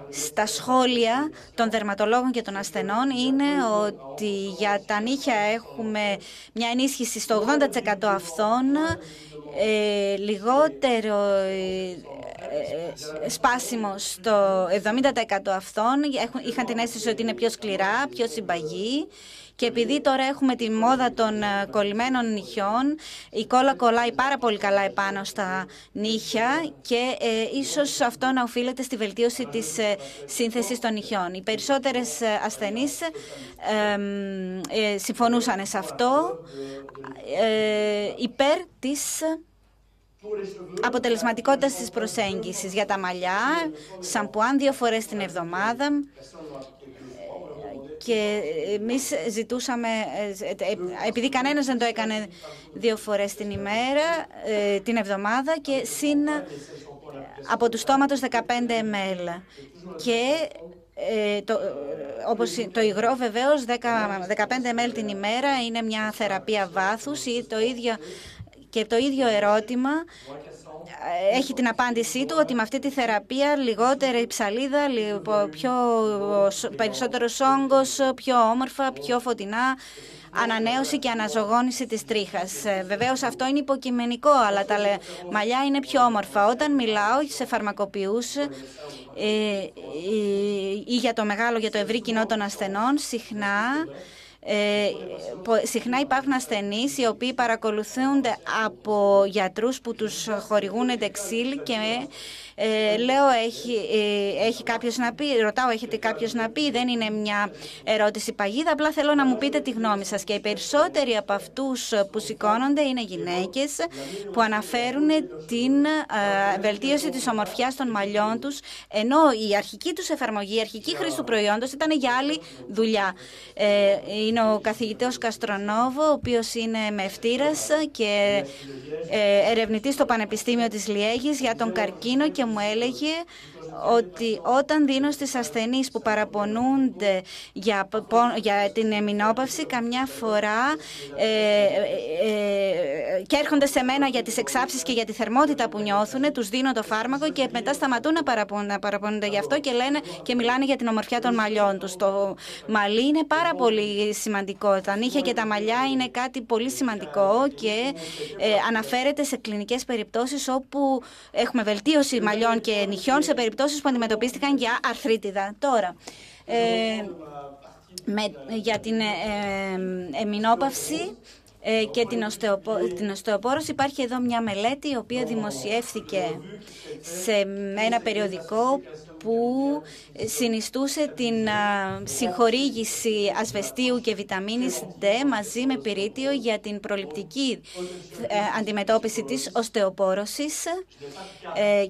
στα σχόλια των δερματολόγων και των ασθενών είναι ότι για τα νύχια έχουμε μια ενίσχυση στο 80% αυτών, λιγότερο σπάσιμο στο 70% αυτών. Είχαν την αίσθηση ότι είναι πιο σκληρά, πιο συμπαγή. Και επειδή τώρα έχουμε τη μόδα των κολλημένων νυχιών, η κόλλα κολλάει πάρα πολύ καλά επάνω στα νύχια και ίσως αυτό να οφείλεται στη βελτίωση της σύνθεσης των νυχιών. Οι περισσότερες ασθενείς συμφωνούσαν σε αυτό υπέρ της αποτελεσματικότητας της προσέγγισης για τα μαλλιά, σαμπουάν 2 φορές την εβδομάδα. Και εμείς ζητούσαμε, επειδή κανένας δεν το έκανε 2 φορές την εβδομάδα και συν από του στόματος 15 ml. Και όπως το υγρό βεβαίως 15 ml την ημέρα είναι μια θεραπεία βάθους ή το ίδιο ερώτημα έχει την απάντησή του, ότι με αυτή τη θεραπεία λιγότερη ψαλίδα, περισσότερος όγκος, πιο όμορφα, πιο φωτεινά, ανανέωση και αναζωγόνηση της τρίχας. Βεβαίως αυτό είναι υποκειμενικό, αλλά τα μαλλιά είναι πιο όμορφα. Όταν μιλάω σε φαρμακοποιούς ή για το ευρύ κοινό των ασθενών, συχνά υπάρχουν ασθενείς οι οποίοι παρακολουθούνται από γιατρούς που τους χορηγούν εντεξίλ και λέω έχει κάποιος να πει, ρωτάω έχετε κάποιος να πει, δεν είναι μια ερώτηση παγίδα, απλά θέλω να μου πείτε τη γνώμη σας. Και οι περισσότεροι από αυτούς που σηκώνονται είναι γυναίκες που αναφέρουν την βελτίωση της ομορφιάς των μαλλιών τους, ενώ η αρχική τους εφαρμογή, η αρχική χρήση του προϊόντος ήταν για άλλη δουλειά. Είναι ο καθηγητής Καστρονόβο, ο οποίος είναι μευτήρας και ερευνητής στο Πανεπιστήμιο της Λιέγης για τον καρκίνο και και μου έλεγε ότι όταν δίνω στις ασθενείς που παραπονούνται για την εμεινόπαυση, καμιά φορά και έρχονται σε μένα για τις εξάψεις και για τη θερμότητα που νιώθουν, τους δίνω το φάρμακο και μετά σταματούν να παραπονούνται γι' αυτό και μιλάνε για την ομορφιά των μαλλιών τους. Το μαλλί είναι πάρα πολύ σημαντικό. Τα νύχια και τα μαλλιά είναι κάτι πολύ σημαντικό και αναφέρεται σε κλινικές περιπτώσεις όπου έχουμε βελτίωση μαλλιών και νυχιών σε περιπτώσεις που αντιμετωπίστηκαν για αρθρίτιδα. Τώρα, για την εμεινόπαυση και την οστεοπόρωση υπάρχει εδώ μια μελέτη η οποία δημοσιεύθηκε σε ένα περιοδικό που συνιστούσε την συγχορήγηση ασβεστίου και βιταμίνης D μαζί με πυρίτιο για την προληπτική αντιμετώπιση της οστεοπόρωσης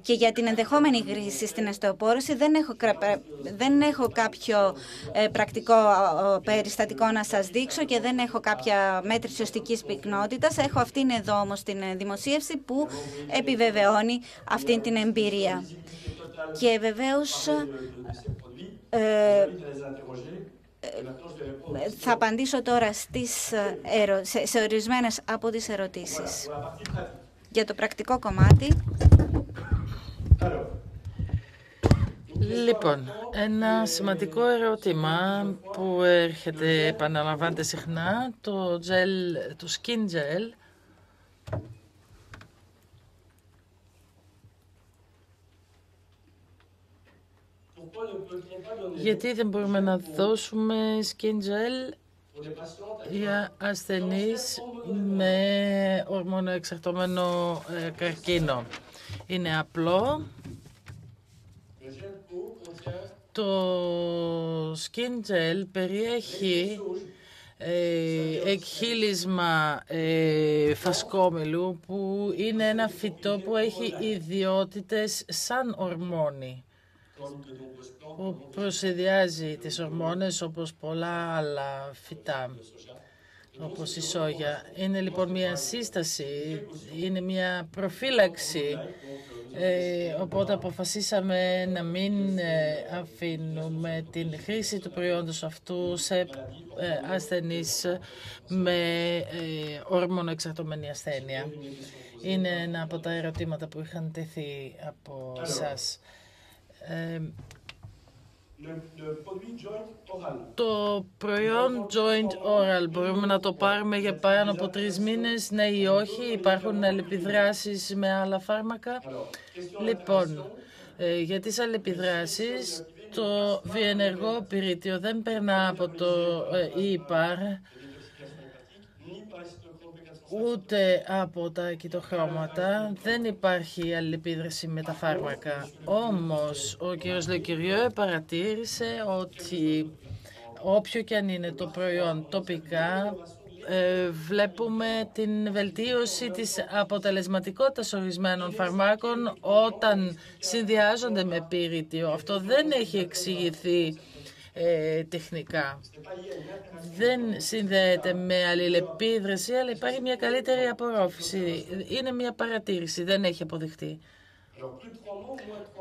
και για την ενδεχόμενη χρήση στην οστεοπόρωση. Δεν έχω κάποιο πρακτικό περιστατικό να σας δείξω και δεν έχω κάποια μέτρηση οστικής πυκνότητας. Έχω αυτήν εδώ όμως την δημοσίευση που επιβεβαιώνει αυτήν την εμπειρία. Και βεβαίως θα απαντήσω τώρα σε ορισμένες από τις ερωτήσεις. Για το πρακτικό κομμάτι. Λοιπόν, ένα σημαντικό ερώτημα που επαναλαμβάνεται συχνά, το skin gel. Γιατί δεν μπορούμε να δώσουμε skin gel για ασθενείς με ορμονοεξαρτώμενο καρκίνο? Είναι απλό. Το skin gel περιέχει εκχύλισμα φασκόμηλου, που είναι ένα φυτό που έχει ιδιότητες σαν ορμόνη, που προσεδιάζει τις ορμόνες όπως πολλά άλλα φυτά, όπως η σόγια. Είναι λοιπόν μια σύσταση, είναι μια προφύλαξη, οπότε αποφασίσαμε να μην αφήνουμε την χρήση του προϊόντος αυτού σε ασθενείς με ορμονοεξαρτωμένη ασθένεια. Είναι ένα από τα ερωτήματα που είχαν τεθεί από εσάς. Το προϊόν Joint Oral μπορούμε να το πάρουμε για πάνω από 3 μήνες, ναι ή όχι? Υπάρχουν αλληλεπιδράσεις με άλλα φάρμακα? Λοιπόν, για τις αλληλεπιδράσεις, το διενεργό πυρίτιο δεν περνά από το ΙΠΑΡ, ούτε από τα κυτοχρώματα. Δεν υπάρχει αλληλεπίδραση με τα φάρμακα. Όμως, ο κ. Λεκυριό παρατήρησε ότι όποιο και αν είναι το προϊόν τοπικά, βλέπουμε την βελτίωση της αποτελεσματικότητας ορισμένων φαρμάκων όταν συνδυάζονται με πυρίτιο. Αυτό δεν έχει εξηγηθεί τεχνικά. Δεν συνδέεται με αλληλεπίδραση, αλλά υπάρχει μια καλύτερη απορρόφηση. Είναι μια παρατήρηση, δεν έχει αποδειχτεί.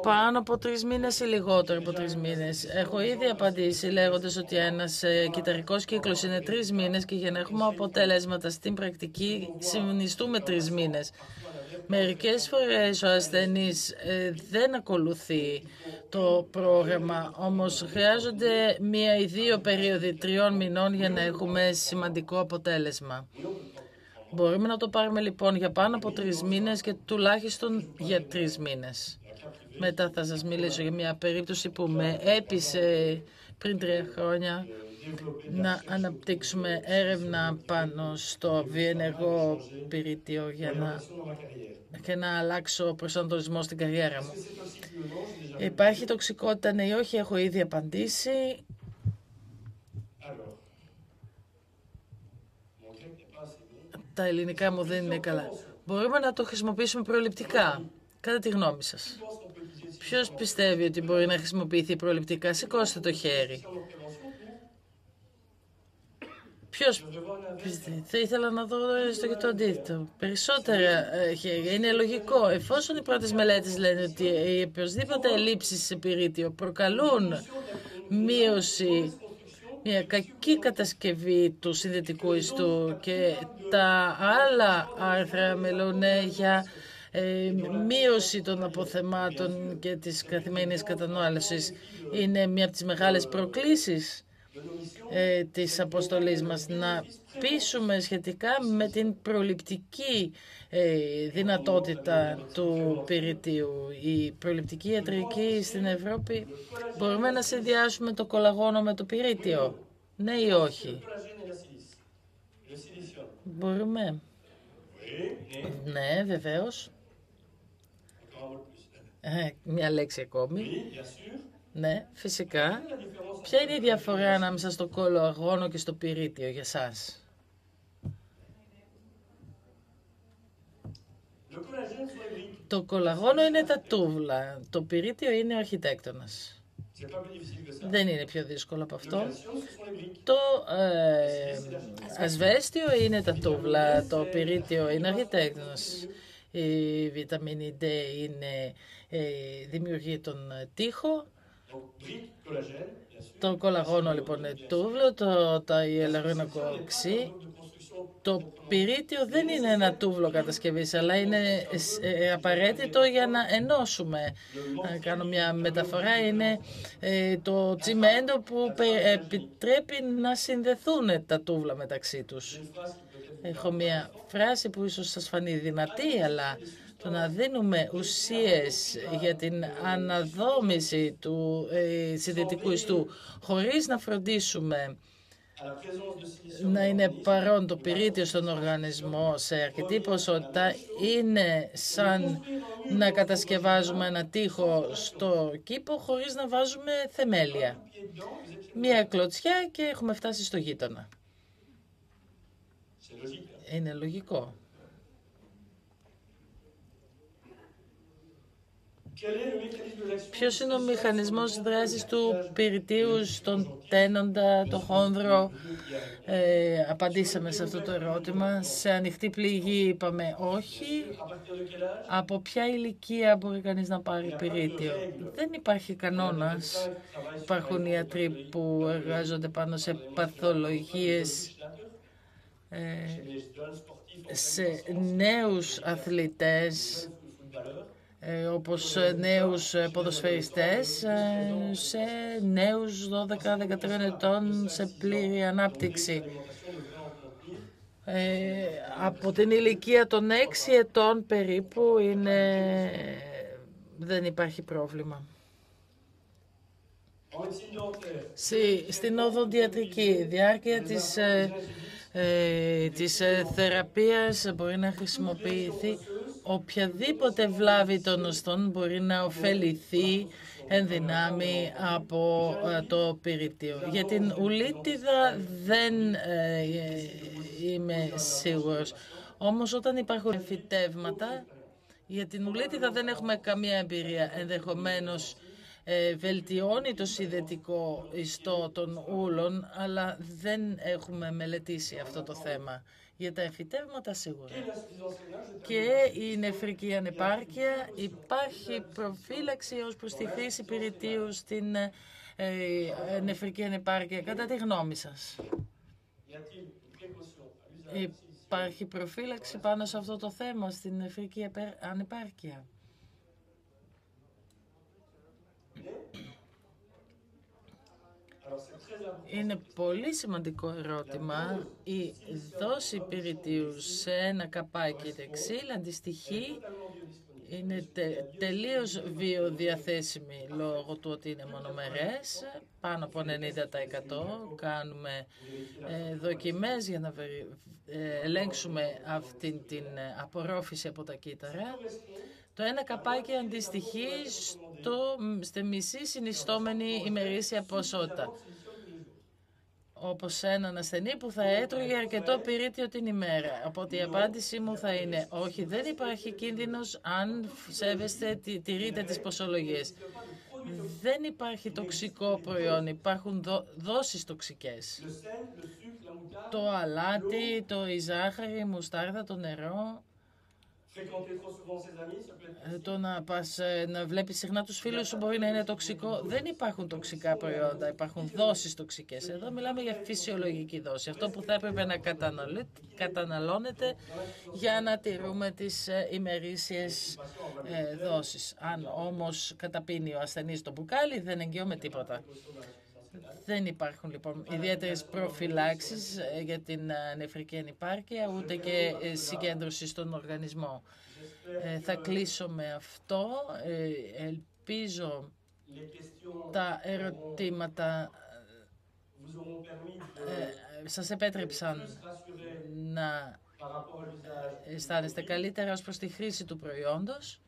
Πάνω από 3 μήνες ή λιγότερο από 3 μήνες. Έχω ήδη απαντήσει λέγοντας ότι ένας κυταρικός κύκλος είναι 3 μήνες και για να έχουμε αποτελέσματα στην πρακτική συνιστούμε 3 μήνες. Μερικές φορές ο ασθενής δεν ακολουθεί το πρόγραμμα, όμως χρειάζονται 1 ή 2 περίοδοι 3 μηνών για να έχουμε σημαντικό αποτέλεσμα. Μπορούμε να το πάρουμε λοιπόν για πάνω από 3 μήνες και τουλάχιστον για 3 μήνες. Μετά θα σας μιλήσω για μια περίπτωση που με έπεισε πριν 3 χρόνια να αναπτύξουμε έρευνα πάνω στο διενεργό πυρίτιο και να αλλάξω προσανατολισμό στην καριέρα μου. Υπάρχει τοξικότητα, ναι ή όχι? Έχω ήδη απαντήσει. Τα ελληνικά μου δεν είναι καλά. Μπορούμε να το χρησιμοποιήσουμε προληπτικά, κατά τη γνώμη σας? Ποιος πιστεύει ότι μπορεί να χρησιμοποιηθεί προληπτικά? Σηκώστε το χέρι. Ποιος θα ήθελα να δω στο και το αντίθετο. Περισσότερα χέρια. Είναι λογικό. Εφόσον οι πρώτες μελέτες λένε ότι οι οποιοσδήποτε ελλείψεις σε πυρίτιο προκαλούν μείωση, μια κακή κατασκευή του συνδετικού ιστού και τα άλλα άρθρα μιλούν για μείωση των αποθεμάτων και της καθημερινής κατανάλωσης, είναι μια από τις μεγάλες προκλήσεις της αποστολής μας, να πείσουμε σχετικά με την προληπτική δυνατότητα του πυρητίου. Η προληπτική ιατρική στην Ευρώπη, μπορούμε να συνδυάσουμε το κολαγόνο με το πυρίτιο, ναι ή όχι? Μπορούμε. Ναι, βεβαίως. Μια λέξη ακόμη. Ναι, φυσικά. Ποια είναι η διαφορά ανάμεσα στο κολαγόνο και στο πυρίτιο για σας? Το κολαγόνο είναι τα τούβλα. Το πυρίτιο είναι ο αρχιτέκτονας. Δεν είναι πιο δύσκολο από αυτό. Το ασβέστιο είναι τα τούβλα. Το πυρίτιο είναι αρχιτέκτονας. Η βιταμίνη D είναι δημιουργεί τον τοίχο. Το κολαγόνο λοιπόν είναι τούβλο, τα ιελαρονικό οξύ. Το πυρίτιο δεν είναι ένα τούβλο κατασκευής, αλλά είναι απαραίτητο για να ενώσουμε. Να κάνω μια μεταφορά, είναι το τσιμέντο που επιτρέπει να συνδεθούν τα τούβλα μεταξύ τους. Έχω μια φράση που ίσως σας φανεί δυνατή, αλλά το να δίνουμε ουσίες για την αναδόμηση του συνδετικού ιστού χωρίς να φροντίσουμε να είναι παρόν το πυρίτιο στον οργανισμό σε αρκετή ποσότητα, είναι σαν να κατασκευάζουμε ένα τοίχο στο κήπο χωρίς να βάζουμε θεμέλια. Μία κλωτσιά και έχουμε φτάσει στο γείτονα. Είναι λογικό. Ποιος είναι ο μηχανισμός δράσης του πυρητίου στον τένοντα, το χόνδρο? Απαντήσαμε σε αυτό το ερώτημα. Σε ανοιχτή πληγή είπαμε όχι. Από ποια ηλικία μπορεί κανείς να πάρει πυρίτιο? Δεν υπάρχει κανόνας. Υπάρχουν ιατροί που εργάζονται πάνω σε παθολογίες, σε νέους αθλητές, όπως νέους ποδοσφαιριστές, σε νέους 12-13 ετών σε πλήρη ανάπτυξη. Από την ηλικία των 6 ετών περίπου δεν υπάρχει πρόβλημα. Στην οδοντιατρική διάρκεια της θεραπείας μπορεί να χρησιμοποιηθεί οποιαδήποτε βλάβη των οστών μπορεί να ωφεληθεί εν δυνάμει από το πυρίτιο. Για την ουλίτιδα δεν είμαι σίγουρος. Όμως όταν υπάρχουν εμφυτεύματα, για την ουλίτιδα δεν έχουμε καμία εμπειρία. Ενδεχομένως βελτιώνει το συνδετικό ιστό των ούλων, αλλά δεν έχουμε μελετήσει αυτό το θέμα. Για τα εμφυτεύματα σίγουρα. Και η νεφρική ανεπάρκεια, υπάρχει προφύλαξη ως προς τη χρήση πυρητίου στην νεφρική ανεπάρκεια, κατά τη γνώμη σας? Υπάρχει προφύλαξη πάνω σε αυτό το θέμα, στην νεφρική ανεπάρκεια? Είναι πολύ σημαντικό ερώτημα. Η δόση πυρητίου σε ένα καπάκι τεξίλ αντιστοιχεί, είναι τελείως βιοδιαθέσιμη λόγω του ότι είναι μονομερές, πάνω από 90%. Κάνουμε δοκιμές για να ελέγξουμε αυτή την απορρόφηση από τα κύτταρα. Το ένα καπάκι αντιστοιχεί στη μισή συνιστόμενη ημερήσια ποσότητα. Όπως έναν ασθενή που θα έτρωγε αρκετό πυρίτιο την ημέρα. Οπότε η απάντησή μου θα είναι όχι, δεν υπάρχει κίνδυνος αν σέβεστε, τηρείτε τις ποσολογίες. Δεν υπάρχει τοξικό προϊόν, υπάρχουν δόσεις τοξικές. το αλάτι, η ζάχαρη, η μουστάρδα, το νερό. Το να πας να βλέπεις συχνά τους φίλους σου μπορεί να είναι τοξικό. Δεν υπάρχουν τοξικά προϊόντα, υπάρχουν δόσεις τοξικές. Εδώ μιλάμε για φυσιολογική δόση. Αυτό που θα έπρεπε να καταναλώνεται για να τηρούμε τις ημερήσιες δόσεις. Αν όμως καταπίνει ο ασθενής το μπουκάλι, δεν εγγυώμαι τίποτα. Δεν υπάρχουν λοιπόν ιδιαίτερες προφυλάξεις για την νεφρική ανυπάρκεια, ούτε και συγκέντρωση στον οργανισμό. Θα κλείσω με αυτό. Ελπίζω τα ερωτήματα σας επέτρεψαν να αισθάνεστε καλύτερα ως προς τη χρήση του προϊόντος.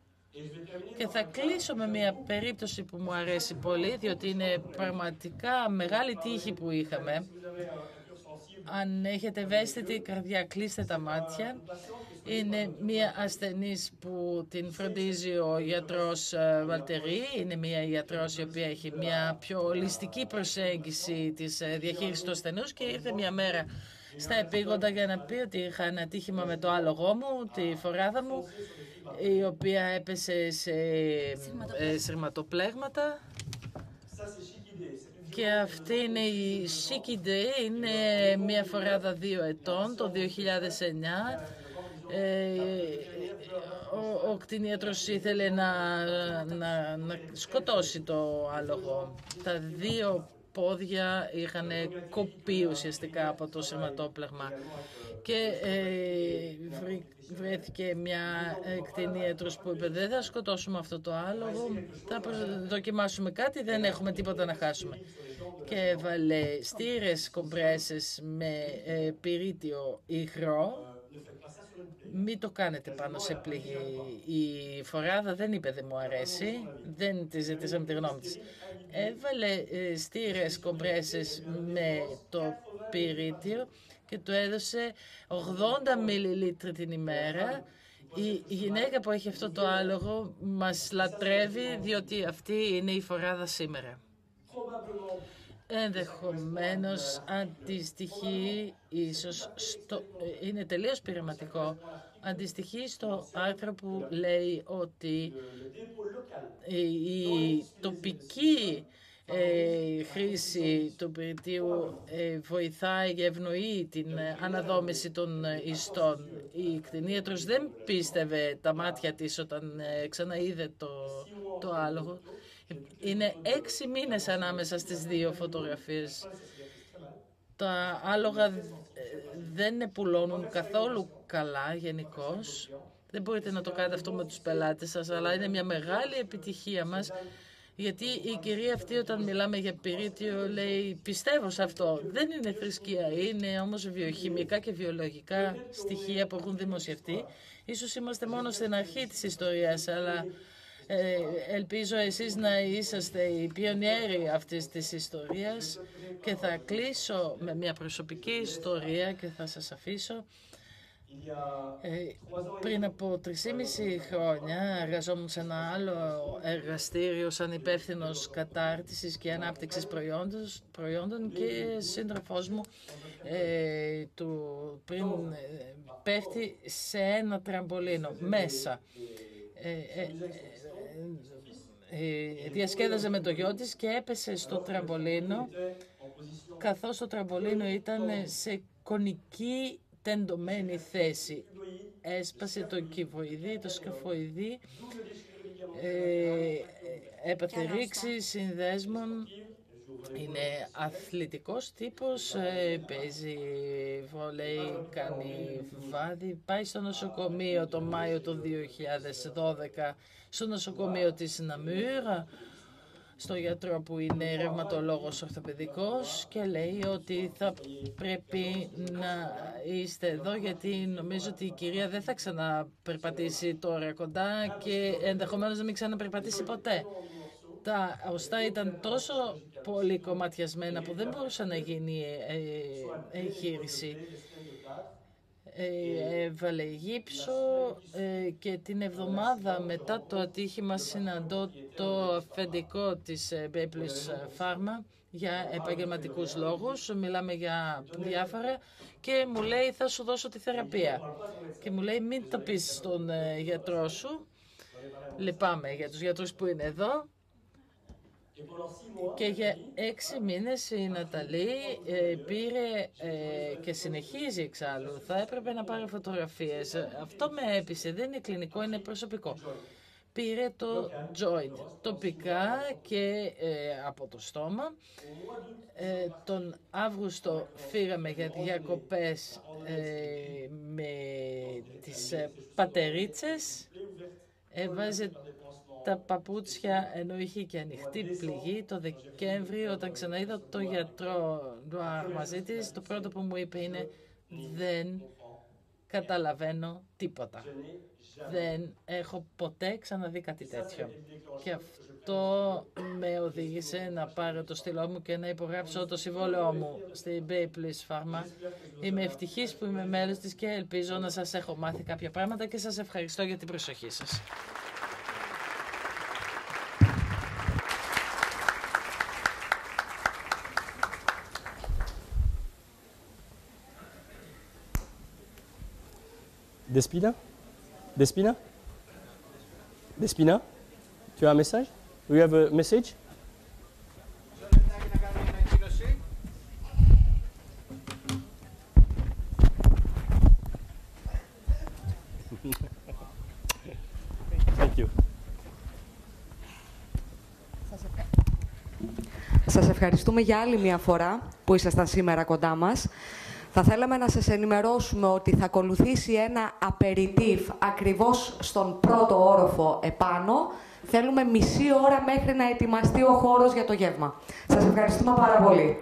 Και θα κλείσω με μια περίπτωση που μου αρέσει πολύ, διότι είναι πραγματικά μεγάλη τύχη που είχαμε. Αν έχετε ευαίσθητη καρδιά, κλείστε τα μάτια. Είναι μια ασθενής που την φροντίζει ο γιατρός Βαλτερή. Είναι μια γιατρός η οποία έχει μια πιο ολιστική προσέγγιση της διαχείρισης του ασθενούς και ήρθε μια μέρα στα επίγοντα για να πει ότι είχα ένα ατύχημα με το άλογό μου, τη φοράδα μου, η οποία έπεσε σε σειρματοπλέγματα. Και αυτή είναι η Σίκιντε, είναι μια φοράδα 2 ετών, το 2009. Ο κτηνίατρος ήθελε να σκοτώσει το άλογο. Τα δύο πόδια είχαν κοπεί ουσιαστικά από το σειρματόπλεγμα και βρέθηκε μια κτηνίατρος που είπε δεν θα σκοτώσουμε αυτό το άλογο, θα δοκιμάσουμε κάτι, δεν έχουμε τίποτα να χάσουμε. Και έβαλε στήρες κομπρέσες με πυρίτιο υγρό. Μην το κάνετε πάνω σε πληγή. Η φοράδα δεν είπε δεν μου αρέσει, δεν τη ζητήσαμε τη γνώμη της. Έβαλε στήρες κομπρέσες με το πυρίτιο και του έδωσε 80 μιλιλίτρ την ημέρα. Η γυναίκα που έχει αυτό το άλογο μας λατρεύει διότι αυτή είναι η φοράδα σήμερα. Ενδεχομένως αντιστοιχεί, ίσως είναι τελείως πειραματικό, αντιστοιχεί στο άρθρο που λέει ότι η τοπική χρήση του πυρητίου βοηθάει και ευνοεί την αναδόμηση των ιστών. Η κτηνίατρος δεν πίστευε τα μάτια της όταν ξαναείδε το άλογο. Είναι 6 μήνες ανάμεσα στις δύο φωτογραφίες. Τα άλογα δεν πουλώνουν καθόλου καλά γενικώς. Δεν μπορείτε να το κάνετε αυτό με τους πελάτες σας, αλλά είναι μια μεγάλη επιτυχία μας. Γιατί η κυρία αυτή όταν μιλάμε για πυρίτιο λέει πιστεύω σε αυτό. Δεν είναι θρησκεία, είναι όμως βιοχημικά και βιολογικά στοιχεία που έχουν δημοσιευτεί. Ίσως είμαστε μόνο στην αρχή της ιστορίας, αλλά ελπίζω εσείς να είσαστε οι πιονιέροι αυτής της ιστορίας και θα κλείσω με μια προσωπική ιστορία και θα σας αφήσω. Πριν από 3,5 χρόνια εργαζόμουν σε ένα άλλο εργαστήριο σαν υπεύθυνος κατάρτισης και ανάπτυξης προϊόντων και σύντροφός μου πριν πέφτει σε ένα τραμπολίνο μέσα. Διασκέδαζε με το γιο της και έπεσε στο τραμπολίνο καθώς το τραμπολίνο ήταν σε κονική τεντωμένη θέση. Έσπασε το κυβοειδή, το σκαφοειδή, έπαθε ρήξη συνδέσμων. Είναι αθλητικός τύπος, παίζει βόλεϊ, κάνει βάδι, πάει στο νοσοκομείο το Μάιο του 2012, στο νοσοκομείο της Ναμούρα, στο γιατρό που είναι ρευματολόγος ορθοπαιδικός και λέει ότι θα πρέπει να είστε εδώ γιατί νομίζω ότι η κυρία δεν θα ξαναπερπατήσει τώρα κοντά και ενδεχομένως να μην ξαναπερπατήσει ποτέ. Τα οστά ήταν τόσο πολύ κομματιασμένα που δεν μπορούσε να γίνει εγχείρηση. έβαλε γύψο και την εβδομάδα μετά το ατύχημα συναντώ το αφεντικό της Beplis Pharma για επαγγελματικούς λόγους. Μιλάμε για διάφορα και μου λέει θα σου δώσω τη θεραπεία. Και μου λέει μην το πεις στον γιατρό σου. Λυπάμαι για τους γιατρούς που είναι εδώ. Και για 6 μήνες η Ναταλή πήρε και συνεχίζει εξάλλου. Θα έπρεπε να πάρει φωτογραφίες. Αυτό με έπεισε. Δεν είναι κλινικό, είναι προσωπικό. Πήρε το joint τοπικά και από το στόμα. Τον Αύγουστο φύγαμε για διακοπές με τις πατερίτσες. Έβαζε τα παπούτσια ενώ είχε και ανοιχτή πληγή. Το Δεκέμβριο, όταν ξαναείδα το γιατρό μαζί της, το πρώτο που μου είπε είναι δεν καταλαβαίνω τίποτα. Δεν έχω ποτέ ξαναδεί κάτι τέτοιο. Και αυτό με οδήγησε να πάρω το στυλό μου και να υπογράψω το συμβόλαιό μου στην Beplis Pharma. Είμαι ευτυχής που είμαι μέλος της και ελπίζω να σας έχω μάθει κάποια πράγματα και σας ευχαριστώ για την προσοχή σας. Despina? Despina? Despina? Tu as un message? We have a message? Thank you. Σας ευχαριστούμε για άλλη μια φορά που ήσασταν σήμερα κοντά μας. Θα θέλαμε να σας ενημερώσουμε ότι θα ακολουθήσει ένα απεριτίβ ακριβώς στον πρώτο όροφο επάνω. Θέλουμε μισή ώρα μέχρι να ετοιμαστεί ο χώρος για το γεύμα. Σας ευχαριστούμε πάρα πολύ.